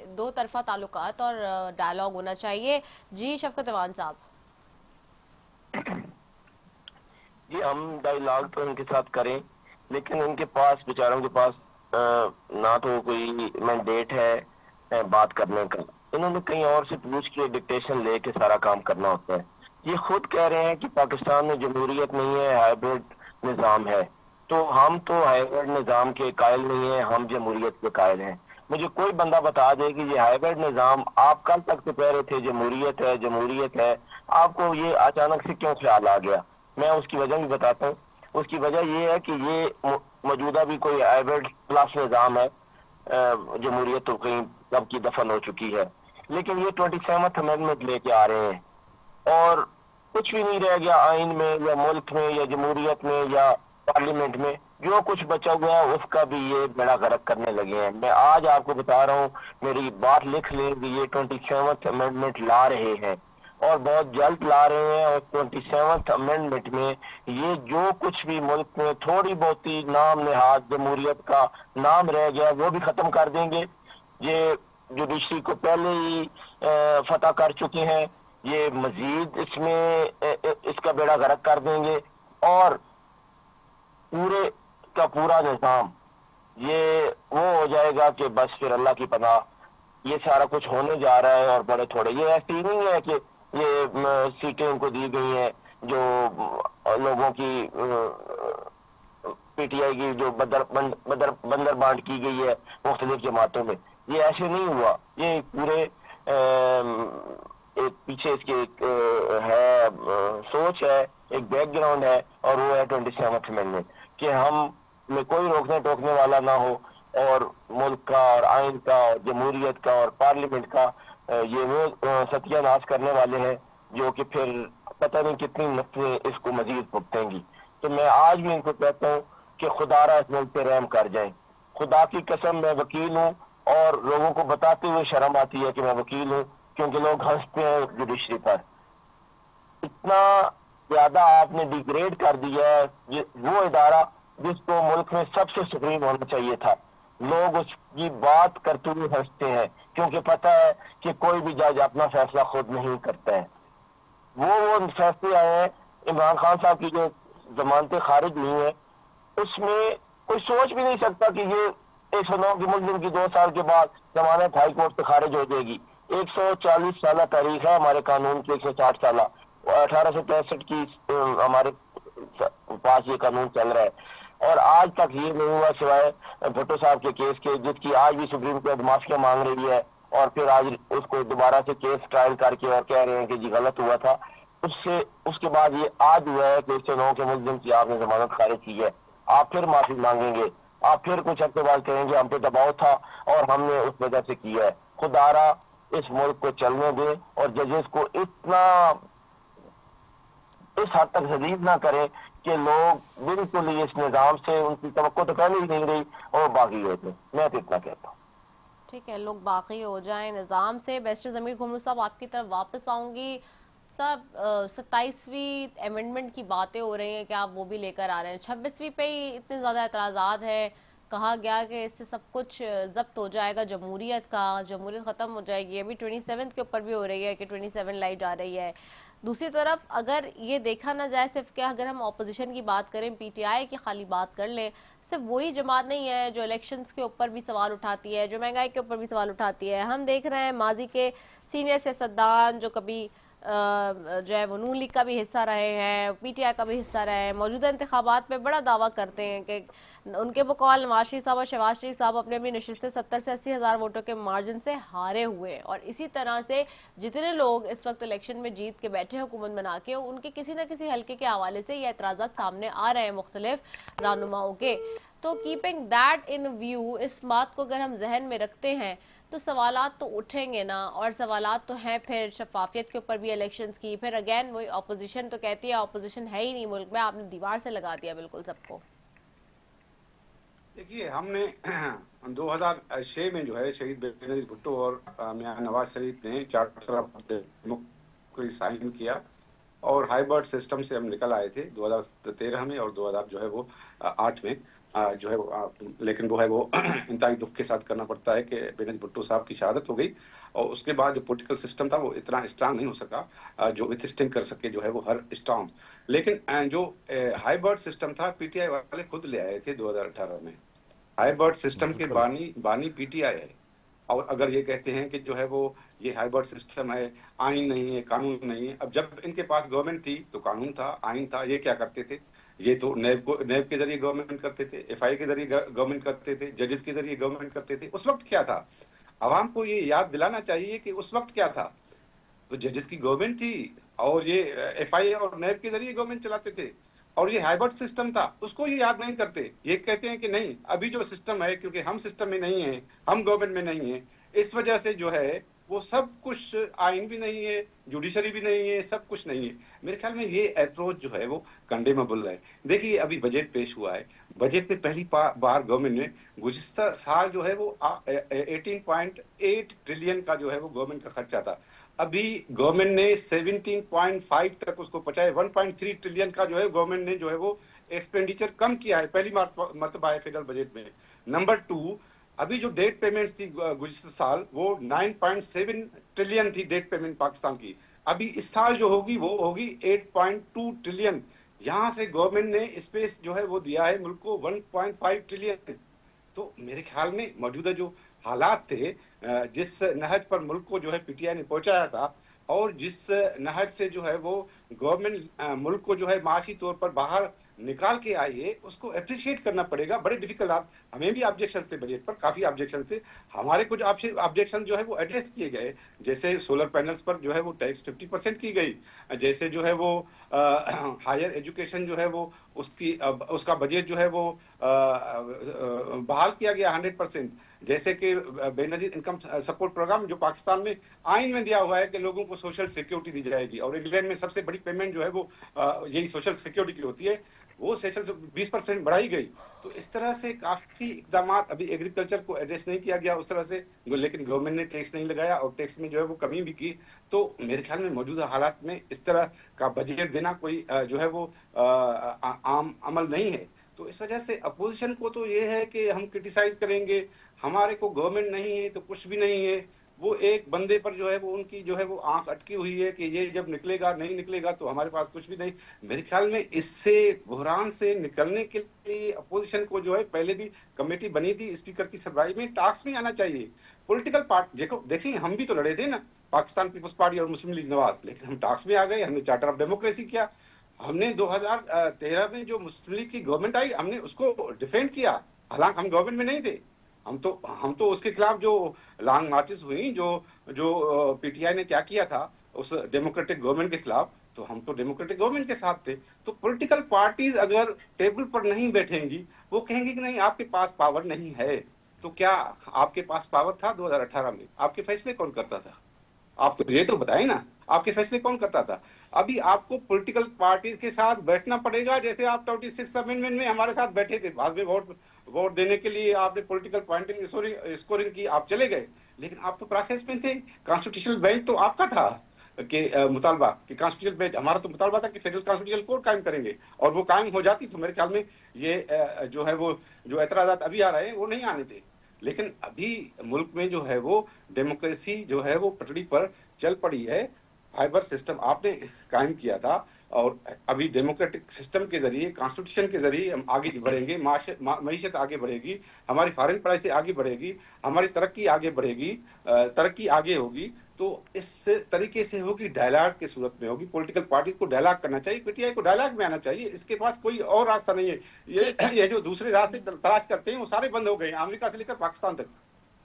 दो तरफा ताल्लुकात और डायलॉग होना चाहिए। जी शफकत अमान साहब।
जी हम डायलॉग तो उनके साथ करें, लेकिन उनके पास, बेचारों के पास ना तो कोई मैंडेट है बात करने का। इन्होंने कहीं और से पूछ के डिक्टेशन लेके सारा काम करना होता है। ये खुद कह रहे हैं कि पाकिस्तान में जमहूरियत नहीं है, हाइब्रिड निज़ाम है। तो हम तो हाइब्रिड निज़ाम के कायल नहीं है, हम जमहूरियत के कायल हैं। मुझे कोई बंदा बता दे कि ये हाइब्रिड निज़ाम, आप कल तक तो कह रहे थे जमहूरियत है जमहूरियत है, आपको ये अचानक से क्यों ख्याल आ गया? मैं उसकी वजह भी बताता हूँ। उसकी वजह ये है कि ये मौजूदा भी कोई हाइब्रिड प्लस निज़ाम है। जमहूरियत तो कहीं कब की दफन हो चुकी है, लेकिन ये 27th अमेंडमेंट लेके आ रहे हैं और कुछ भी नहीं रह गया आइन में या मुल्क में या जमहूरियत में या पार्लियामेंट में। जो कुछ बचा हुआ है उसका भी ये बेड़ा गर्क करने लगे हैं। मैं आज आपको बता रहा हूँ, मेरी बात लिख लें कि ये 27th अमेंडमेंट ला रहे हैं और बहुत जल्द ला रहे हैं। और 27th अमेंडमेंट में ये जो कुछ भी मुल्क में थोड़ी बहुत ही नाम नेहाद जमहूरियत का नाम रह गया वो भी खत्म कर देंगे। ये जुडिशरी को पहले ही फतह कर चुके हैं, ये मजीद इसमें इसका बेड़ा गर्क कर देंगे और पूरे का पूरा निज़ाम ये वो हो जाएगा कि बस फिर अल्लाह की पनाह ये सारा कुछ होने जा रहा है। और बड़े थोड़े, ये ऐसी नहीं है कि ये सीटें उनको दी गई हैं जो लोगों की PTI की जो बंदर बांट की गई है मुख्तलिफ जमातों में, ये ऐसे नहीं हुआ। ये पूरे एक पीछे इसके एक है सोच है, एक बैकग्राउंड है और वो है 27th अमेंडमेंट कि हम में कोई रोकने टोकने वाला ना हो और मुल्क का और आइन का और जमहूरियत का और पार्लियामेंट का ये वो सत्यानाश करने वाले हैं जो कि फिर पता नहीं कितनी नस्लें इसको मजीद भुगतेंगी। तो मैं आज भी इनको कहता हूँ कि खुदारा इस मुल्क पे रहम कर जाए। खुदा की कसम मैं वकील हूँ और लोगों को बताते हुए शर्म आती है कि मैं वकील हूँ, क्योंकि लोग हंसते हैं जुडिशरी पर। इतना ज्यादा आपने डिग्रेड कर दिया है वो इदारा जिसको मुल्क में सबसे सुप्रीम होना चाहिए था। लोग उसकी बात करते हुए हंसते हैं, क्योंकि पता है कि कोई भी जज अपना फैसला खुद नहीं करता है। वो फैसले आए हैं, इमरान खान साहब की जो जमानतें खारिज नहीं है, उसमें कोई सोच भी नहीं सकता कि ये 109 की मुलजिम की 2 साल के बाद जमानत हाई कोर्ट से खारिज हो जाएगी। 140 साल तारीख है हमारे कानून की, 160 साल 1863 की हमारे पास ये कानून चल रहा है और आज तक ये नहीं हुआ सिवाय भुट्टो साहब के केस के, जिसकी आज भी सुप्रीम कोर्ट माफिया मांग रही है और फिर आज उसको दोबारा से केस ट्रायल करके और कह रहे हैं कि जी गलत हुआ था। उसके बाद ये आज हुआ है कि 109 के मुलजिम की आपने जमानत खारिज की है, आप फिर माफी मांगेंगे, आप फिर कुछ हफ्ते बाद कहेंगे हम पे दबाव था और हमने उस वजह से किया है। खुदारा इस मुल्क को चलने दे और जजेस को इतना इस हद तक जलील ना करें कि लोग बिल्कुल ही इस निजाम से उनकी तवक्को तो पहले ही नहीं रही और बागी होते। मैं तो इतना कहता हूँ।
ठीक है, लोग बाकी हो जाएं निज़ाम से। बैरिस्टर ज़मीर घुमरू साहब, आपकी तरफ वापस आऊंगी। साहब, 27वीं अमेंडमेंट की बातें हो रही हैं कि आप वो भी लेकर आ रहे हैं। 26वीं पे ही इतने ज़्यादा एतराज़ात हैं, कहा गया कि इससे सब कुछ जब्त हो जाएगा, जमहूरियत ख़त्म हो जाएगी। अभी 27 के ऊपर भी हो रही है कि 27 लाई जा रही है। दूसरी तरफ अगर ये देखा ना जाए सिर्फ कि अगर हम ऑपोजिशन की बात करें, पीटीआई की खाली बात कर लें, सिर्फ वही जमात नहीं है जो इलेक्शंस के ऊपर भी सवाल उठाती है, जो महंगाई के ऊपर भी सवाल उठाती है। हम देख रहे हैं माजी के सीनियर सियासतदान जो कभी जो है वो नून लीग का भी हिस्सा रहे हैं, पीटीआई का भी हिस्सा रहे हैं, मौजूदा इंतखाबात में बड़ा दावा करते हैं कि उनके बकौल नवाज शरीफ साहब और शहबाज शरीफ साहब अपने अपनी नशिस्तें 70 से 80 हज़ार वोटों के मार्जिन से हारे हुए। और इसी तरह से जितने लोग इस वक्त इलेक्शन में जीत के बैठे हुकूमत बना के, उनके किसी न किसी हल्के के हवाले से ये एतराज़ात सामने आ रहे हैं मुख्तलिफ रहनुमाओं के। तो कीपिंग दैट इन व्यू, इस बात को अगर हम जहन में रखते हैं तो सवालात तो उठेंगे ना, और सवालात तो हैं फिर शफाफियत के ऊपर भी इलेक्शंस की। फिर अगेन वही ऑपोजिशन तो कहती है ऑपोजिशन है ही नहीं मुल्क में, आपने दीवार से लगा दिया बिल्कुल सबको।
देखिए, हमने 2006 में जो है शहीद बेनज़ीर भुट्टो और मियां नवाज शरीफ ने चार्टर ऑफ डेमोक्रेसी साइन किया और हाइब्रिड सिस्टम से हम निकल आए थे 2013 में और 2008 में जो है लेकिन वो है वो इंतहाई दुख के साथ करना पड़ता है कि बेनज़ीर भुट्टो साहब की शहादत हो गई और उसके बाद जो पॉलिटिकल सिस्टम था वो इतना स्ट्रांग नहीं हो सका जो विथस्टैंड कर सके जो है वो हर स्टॉर्म। लेकिन जो हाइब्रिड सिस्टम था पीटीआई वाले खुद ले आए थे 2018 में। हाइब्रिड सिस्टम के बानी पीटीआई है और अगर ये कहते हैं कि जो है वो ये हाइब्रिड सिस्टम है, आइन नहीं है, कानून नहीं है। अब जब इनके पास गवर्नमेंट थी तो कानून था, आइन था। ये क्या करते थे? ये तो नैब के जरिए गवर्नमेंट करते थे, एफआई के जरिए गवर्नमेंट करते थे, जजेस के जरिए गवर्नमेंट करते थे। उस वक्त क्या था? आवाम को ये याद दिलाना चाहिए कि उस वक्त क्या था। तो जजेस की गवर्नमेंट थी और ये एफआई और नैब के जरिए गवर्नमेंट चलाते थे और ये हाइब्रिड सिस्टम था, उसको ये याद नहीं करते। ये कहते हैं कि नहीं, अभी जो सिस्टम है, क्योंकि हम सिस्टम में नहीं है, हम गवर्नमेंट में नहीं है, इस वजह से जो है वो सब कुछ, आइन भी नहीं है, जुडिशरी भी नहीं है, सब कुछ नहीं है। मेरे ख्याल में ये अप्रोच जो है वो कंडेमेबल है। देखिए, अभी बजट पेश हुआ है, बजट में पहली बार गवर्नमेंट ने गुज़िश्ता साल जो है वो 18.8 ट्रिलियन का जो है वो गवर्नमेंट का खर्चा था। अभी गवर्नमेंट ने 17.5 तक उसको पहुंचाया। 1.3 ट्रिलियन का जो है गवर्नमेंट ने जो है वो एक्सपेंडिचर कम किया है, पहली मर्तबा है फेडरल बजट में। नंबर 2, अभी जो डेट पेमेंट्स थी गुज़िश्ता साल वो 9.7 ट्रिलियन थी डेट पेमेंट पाकिस्तान की। अभी इस साल जो होगी वो होगी 8.2 ट्रिलियन। यहाँ से गवर्नमेंट ने स्पेस जो है वो दिया है मुल्क को 1.5 ट्रिलियन। तो मेरे ख्याल में मौजूदा जो हालात थे, जिस नहज पर मुल्क को जो है पीटीआई ने पहुंचाया था और जिस नहज से जो है वो गवर्नमेंट मुल्क को जो है माशी तौर पर बाहर निकाल के आई है, उसको अप्रिशिएट करना पड़ेगा। बड़े डिफिकल्ट, हमें भी ऑब्जेक्शन थे बजट पर, काफी ऑब्जेक्शन थे। हमारे कुछ ऑब्जेक्शन जो है वो एड्रेस किए गए, जैसे सोलर पैनल्स पर जो है वो टैक्स 50% की गई, जैसे जो है वो हायर एजुकेशन जो है वो उसका बजट जो है वो बहाल किया गया 100%, जैसे कि बेनजीर इनकम सपोर्ट प्रोग्राम जो पाकिस्तान में आइन में दिया हुआ है कि लोगों को सोशल सिक्योरिटी दी जाएगी और इंग्लैंड में सबसे बड़ी पेमेंट जो है वो यही सोशल सिक्योरिटी की होती है, वो सेशन 20% बढ़ाई गई। तो इस तरह से काफी इकदाम, अभी एग्रीकल्चर को एड्रेस नहीं किया गया उस तरह से, लेकिन गवर्नमेंट ने टैक्स नहीं लगाया और टैक्स में जो है वो कमी भी की। तो मेरे ख्याल में मौजूदा हालात में इस तरह का बजट देना कोई जो है वो आम अमल नहीं है। तो इस वजह से अपोजिशन को तो ये है कि हम क्रिटिसाइज करेंगे, हमारे को गवर्नमेंट नहीं है तो कुछ भी नहीं है। वो एक बंदे पर जो है वो उनकी जो है वो आंख अटकी हुई है कि ये जब निकलेगा नहीं निकलेगा तो हमारे पास कुछ भी नहीं। मेरे ख्याल में इससे बुहरान से निकलने के लिए अपोजिशन को जो है पहले भी कमेटी बनी थी स्पीकर की सरबराही में, टास्क में आना चाहिए। पॉलिटिकल पार्टी देखिए हम भी तो लड़े थे ना, पाकिस्तान पीपल्स पार्टी और मुस्लिम लीग नवाज, लेकिन हम टास्क में आ गए, हमने चार्टर ऑफ डेमोक्रेसी किया, हमने 2013 में जो मुस्लिम लीग की गवर्नमेंट आई हमने उसको डिफेंड किया, हालांकि हम गवर्नमेंट में नहीं थे। हम तो उसके खिलाफ जो लॉन्ग मार्चेस हुई, जो पीटीआई ने क्या किया था उस डेमोक्रेटिक गवर्नमेंट के खिलाफ, तो हम तो डेमोक्रेटिक गवर्नमेंट के साथ थे। तो पॉलिटिकल पार्टीज अगर टेबल पर नहीं बैठेंगी, वो कहेंगे कि नहीं आपके पास पावर नहीं है। तो क्या आपके पास पावर था 2018 में? आपके फैसले कौन करता था? आप तो ये तो बताए ना, आपके फैसले कौन करता था? अभी आपको पॉलिटिकल पार्टीज के साथ बैठना पड़ेगा, जैसे आप 26 अमेंडमेंट में हमारे साथ बैठे थे, बाद में वोट देने के लिए आपने पॉलिटिकल पॉइंटिंग स्कोरिंग की, आप चले गए, लेकिन आप तो प्रोसेस में थे। कॉन्स्टिट्यूशनल बेंच तो आपका था कि मुतालबा कि कॉन्स्टिट्यूशनल बेंच, हमारा तो मुतालबा था कि फेडरल कॉन्स्टिट्यूशनल कोर्ट कायम करेंगे, और वो कायम हो जाती तो मेरे ख्याल में ये जो है वो जो एतराजात अभी आ रहे हैं वो नहीं आने थे। लेकिन अभी मुल्क में जो है वो डेमोक्रेसी जो है वो पटड़ी पर चल पड़ी है। फाइबर सिस्टम आपने कायम किया था, और अभी डेमोक्रेटिक सिस्टम के जरिए, कॉन्स्टिट्यूशन के जरिए हम आगे बढ़ेंगे, मईशत आगे बढ़ेगी, हमारी फॉरेन पॉलिसी आगे बढ़ेगी, हमारी तरक्की आगे बढ़ेगी, तरक्की आगे होगी। तो इस तरीके से होगी, डायलॉग की सूरत में होगी। पॉलिटिकल पार्टीज को डायलॉग करना चाहिए, पीटीआई को डायलॉग में आना चाहिए, इसके पास कोई और रास्ता नहीं है। ये जो दूसरे रास्ते तलाश करते हैं वो सारे बंद हो गए, अमेरिका से लेकर पाकिस्तान तक।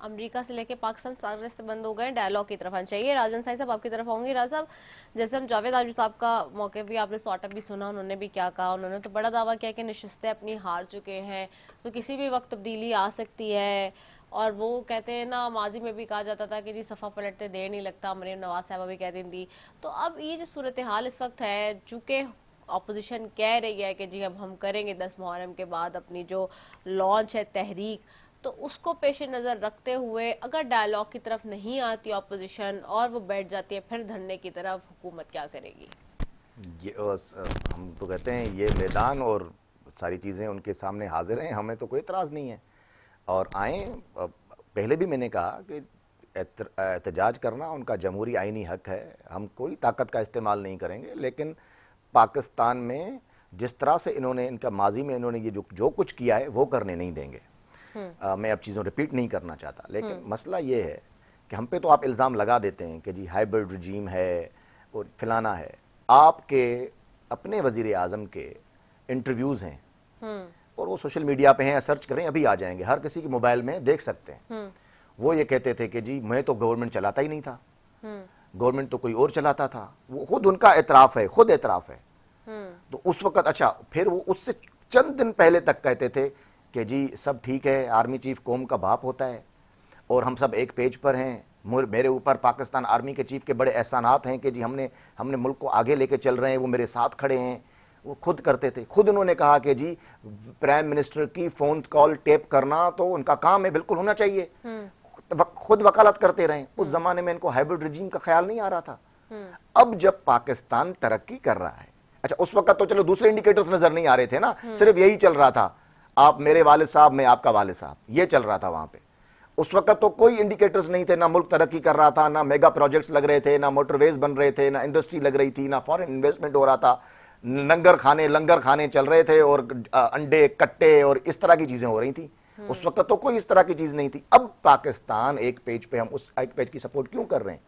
अमेरिका से लेके पाकिस्तान सारे रास्ते बंद हो गए, डायलॉग की तरफ आना चाहिए। राजन साहिब साहब आपकी तरफ आऊंगी। राज साहब, जैसे हम जावेद आजमी साहब का मौके भी आपने सॉर्ट अप भी सुना, उन्होंने भी क्या कहा, उन्होंने तो बड़ा दावा किया कि नशिस्तें अपनी हार चुके हैं, तो किसी भी वक्त तब्दीली आ सकती है। और वो कहते हैं ना, माजी में भी कहा जाता था कि जी सफ़ा पलटते देर नहीं लगता, मरीम नवाज साहबा भी कहती थी। तो अब ये जो सूरत हाल इस वक्त है, चूँकि अपोजिशन कह रही है कि जी अब हम करेंगे 10 मुहर्रम के बाद अपनी जो लॉन्च है तहरीक, तो उसको पेश नज़र रखते हुए अगर डायलॉग की तरफ नहीं आती अपोजिशन और वो बैठ जाती है फिर धरने की तरफ, हुकूमत क्या करेगी?
ये हम तो कहते हैं ये मैदान और सारी चीज़ें उनके सामने हाजिर हैं, हमें तो कोई एतराज़ नहीं है। और आए, पहले भी मैंने कहा कि एहतजाज करना उनका जमहूरी आइनी हक है, हम कोई ताकत का इस्तेमाल नहीं करेंगे। लेकिन पाकिस्तान में जिस तरह से इन्होंने, इनका माजी में इन्होंने ये जो कुछ किया है वो करने नहीं देंगे। मैं अब चीज़ों रिपीट नहीं करना चाहता, लेकिन मसला ये है कि हम पे तो आप इल्ज़ाम लगा देते हैं कि जी हाइब्रिड रजीम है और फिलाना है। आपके अपने वज़ीर आज़म के इंटरव्यूज़ हैं और वो सोशल मीडिया पे हैं, सर्च करें अभी आ जाएंगे, हर किसी के मोबाइल में देख सकते हैं। वो ये कहते थे कि जी मैं तो गवर्नमेंट चलाता ही नहीं था, गवर्नमेंट तो कोई और चलाता था। वो खुद उनका एतराफ़ है, खुद एतराफ़ है। तो उस वक़्त, अच्छा, फिर वो उससे चंद दिन पहले तक कहते थे कि जी सब ठीक है, आर्मी चीफ कौम का बाप होता है और हम सब एक पेज पर हैं, मेरे ऊपर पाकिस्तान आर्मी के चीफ के बड़े एहसानात हैं कि जी हमने मुल्क को आगे लेके चल रहे हैं, वो मेरे साथ खड़े हैं। वो खुद करते थे। खुद उन्होंने कहा कि जी प्राइम मिनिस्टर की फ़ोन कॉल टेप करना तो उनका काम है, बिल्कुल होना चाहिए। खुद वकालत करते रहे। उस ज़माने में इनको हाइब्रिड रजीम का ख्याल नहीं आ रहा था। अब जब पाकिस्तान तरक्की कर रहा है, अच्छा उस वक्त तो चलो दूसरे इंडिकेटर्स नज़र नहीं आ रहे थे ना, सिर्फ यही चल रहा था, आप मेरे वालिद साहब, मैं आपका वालिद साहब, ये चल रहा था वहां पे। उस वक्त तो कोई इंडिकेटर्स नहीं थे, ना मुल्क तरक्की कर रहा था, ना मेगा प्रोजेक्ट्स लग रहे थे, ना मोटरवेज बन रहे थे, ना इंडस्ट्री लग रही थी, ना फॉरेन इन्वेस्टमेंट हो रहा था, लंगर खाने चल रहे थे और अंडे कट्टे और इस तरह की चीजें हो रही थी। उस वक्त तो कोई इस तरह की चीज नहीं थी। अब पाकिस्तान एक पेज पे, हम उस एक पेज की सपोर्ट क्यों कर रहे हैं,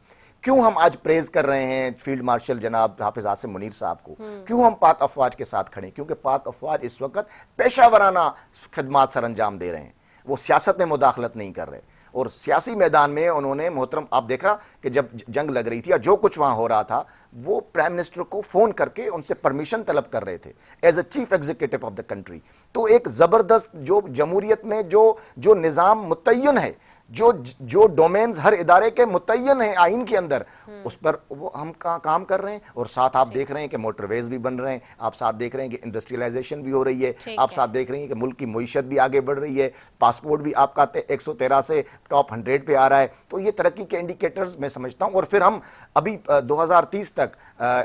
क्यों हम आज प्रेज कर रहे हैं फील्ड मार्शल जनाब हाफिज आसिम मुनीर साहब को, क्यों हम पाक अफवाज के साथ खड़े? क्योंकि पाक अफवाज इस वक्त पेशावराना खिदमात सर अंजाम दे रहे हैं, वो सियासत में मुदाखलत नहीं कर रहे। और सियासी मैदान में उन्होंने, मोहतरम आप देख रहा कि जब जंग लग रही थी या जो कुछ वहां हो रहा था, वो प्राइम मिनिस्टर को फोन करके उनसे परमिशन तलब कर रहे थे as a chief executive of the country. तो एक जबरदस्त जो जमहूरियत में जो निज़ाम मुतय्यन है, जो डोमेन्स हर इदारे के मुतय्यन है आइन के अंदर, उस पर वो हम काम कर रहे हैं। और साथ आप देख रहे हैं कि मोटरवेज भी बन रहे हैं, आप साथ देख रहे हैं कि इंडस्ट्रियलाइजेशन भी हो रही है, आप साथ देख रहे हैं कि मुल्क की मईशत भी आगे बढ़ रही है, पासपोर्ट भी आपका 113 से टॉप 100 पे आ रहा है। तो ये तरक्की के इंडिकेटर्स मैं समझता हूं। और फिर हम अभी 2030 तक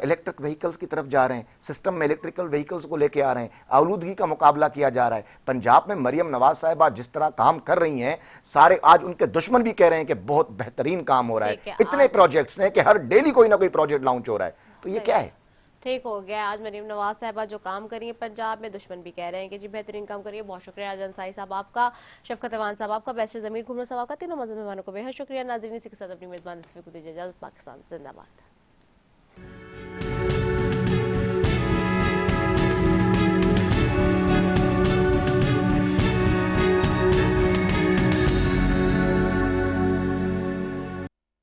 इलेक्ट्रिक व्हीकल्स की तरफ जा रहे हैं, सिस्टम में इलेक्ट्रिकल व्हीकल्स को लेके आ रहे हैं, आलूदगी का मुकाबला किया जा रहा है। पंजाब में मरियम नवाज साहिबा जिस तरह काम कर रही हैं, सारे आज उनके दुश्मन भी कह रहे हैं कि बहुत बेहतरीन काम हो रहा है। इतने प्रोजेक्ट्स हैं कि हर डेली कोई ना कोई प्रोजेक्ट लॉन्च हो रहा है। तो ये क्या है?
ठीक हो गया। आज मरियम नवाज साहबा जो काम करी है पंजाब में, दुश्मन भी कह रहे हैं कि जी बेहतरीन काम करिए। बहुत शुक्रिया आजम साई साहब आपका, शफकत अवान साहब आपका, बैरिस्टर ज़मीर घुमर साहब आपका, तीनों मज़हब मेहमानों को बेहद शुक्रिया। नाज़रीन, इसी के साथ अपनी मेज़बान को दीजिए इजाज़त। पाकिस्तान जिंदाबाद।